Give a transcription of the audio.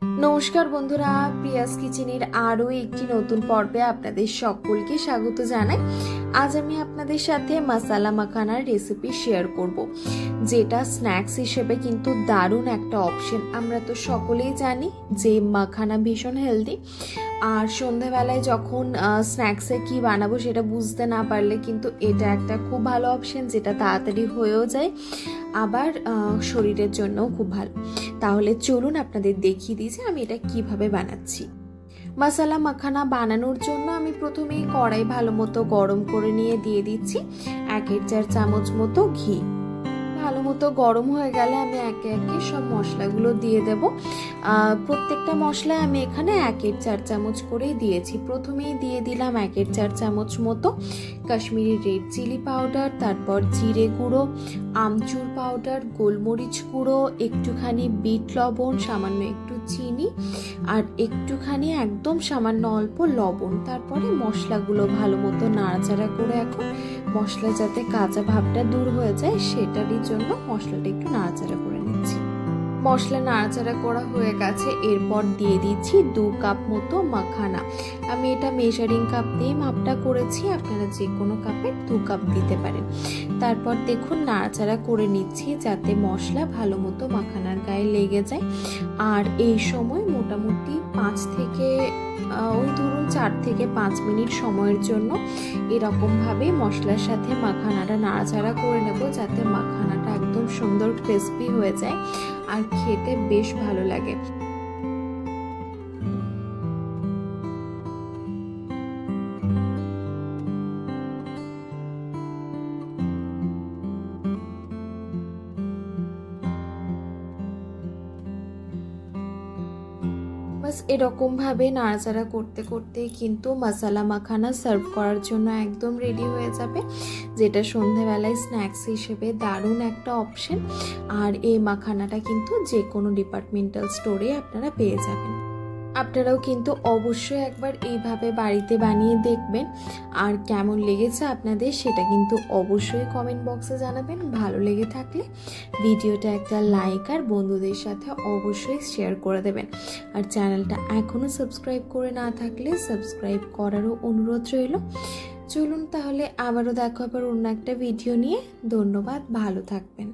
নমস্কার বন্ধুরা, প্রিয়াস কিচেনের আরও একটি নতুন পর্বে আপনাদের সকলকে স্বাগত জানাই। আজ আমি আপনাদের সাথে মশালা মাখানার রেসিপি শেয়ার করব, যেটা স্ন্যাক্স হিসেবে কিন্তু দারুণ একটা অপশন। আমরা তো সকলেই জানি যে মাখানা ভীষণ হেলদি, আর সন্ধ্যাবেলায় যখন স্ন্যাক্সে কি বানাবো সেটা বুঝতে না পারলে কিন্তু এটা একটা খুব ভালো অপশন, যেটা তাড়াতাড়ি হয়েও যায়, আবার শরীরের জন্যও খুব ভালো। তাহলে চলুন আপনাদের দেখিয়ে দিই যে আমি এটা কিভাবে বানাচ্ছি। মশালা মাখানা বানানোর জন্য আমি প্রথমেই কড়াই ভালো মতো গরম করে নিয়ে দিয়ে দিচ্ছি 1-4 চামচ মতো ঘি। ভালো মতো গরম হয়ে গেলে আমি একে একে সব মশলাগুলো দিয়ে দেব। প্রত্যেকটা মশলায় আমি এখানে 1-4 চামচ করেই দিয়েছি। প্রথমেই দিয়ে দিলাম 1-4 চামচ মতো কাশ্মীরি রেড চিলি পাউডার, তারপর জিরে গুঁড়ো, আমচুর পাউডার, গোলমরিচ গুঁড়ো, একটুখানি বিট লবণ, সামান্য একটু চিনি, আর একটুখানি একদম সামান্য অল্প লবণ। তারপরে মশলাগুলো ভালো মতো নাড়াচাড়া করে এখন মশলা যাতে কাঁচা ভাবটা দূর হয়ে যায় সেটারই জন্য মশলাটা একটু নাড়াচাড়া করে নিচ্ছি। মশলা নাড়াচাড়া করা হয়ে গেছে, এরপর দিয়ে দিচ্ছি 2 কাপ মতো মাখানা। আমি এটা মেজারিং কাপ দিয়ে মাপটা করেছি, আপনারা যে কোনো কাপের 2 কাপ দিতে পারেন। তারপর দেখুন নাড়াচাড়া করে নিচ্ছি যাতে মশলা ভালো মতো মাখানার গায়ে লেগে যায়। আর এই সময় মোটামুটি 4 থেকে 5 মিনিট সময়ের জন্য এরকমভাবে মশলার সাথে মাখানাটা নাড়াচাড়া করে নেব, যাতে মাখানাটা একদম সুন্দর ক্রিস্পি হয়ে যায় আর খেতে বেশ ভালো লাগে। বাস এরকম ভাবে নাড়াচাড়া করতে করতে কিন্তু মশালা মাখানা সার্ভ করার জন্য একদম রেডি হয়ে যাবে, যেটা সন্ধ্যাবেলায় স্ন্যাক্স হিসেবে দারুণ একটা অপশন। আর এই মাখানাটা কিন্তু যে কোনো ডিপার্টমেন্টাল স্টোরে আপনারা পেয়ে যাবেন। আপনারাও কিন্তু অবশ্যই একবার এইভাবে বাড়িতে বানিয়ে দেখবেন, আর কেমন লেগেছে আপনাদের সেটা কিন্তু অবশ্যই কমেন্ট বক্সে জানাবেন। ভালো লেগে থাকলে ভিডিওটা একটা লাইক আর বন্ধুদের সাথে অবশ্যই শেয়ার করে দেবেন। আর চ্যানেলটা এখনও সাবস্ক্রাইব করে না থাকলে সাবস্ক্রাইব করারও অনুরোধ রইল। চলুন তাহলে আবারও দেখা হবে অন্য একটা ভিডিও নিয়ে। ধন্যবাদ, ভালো থাকবেন।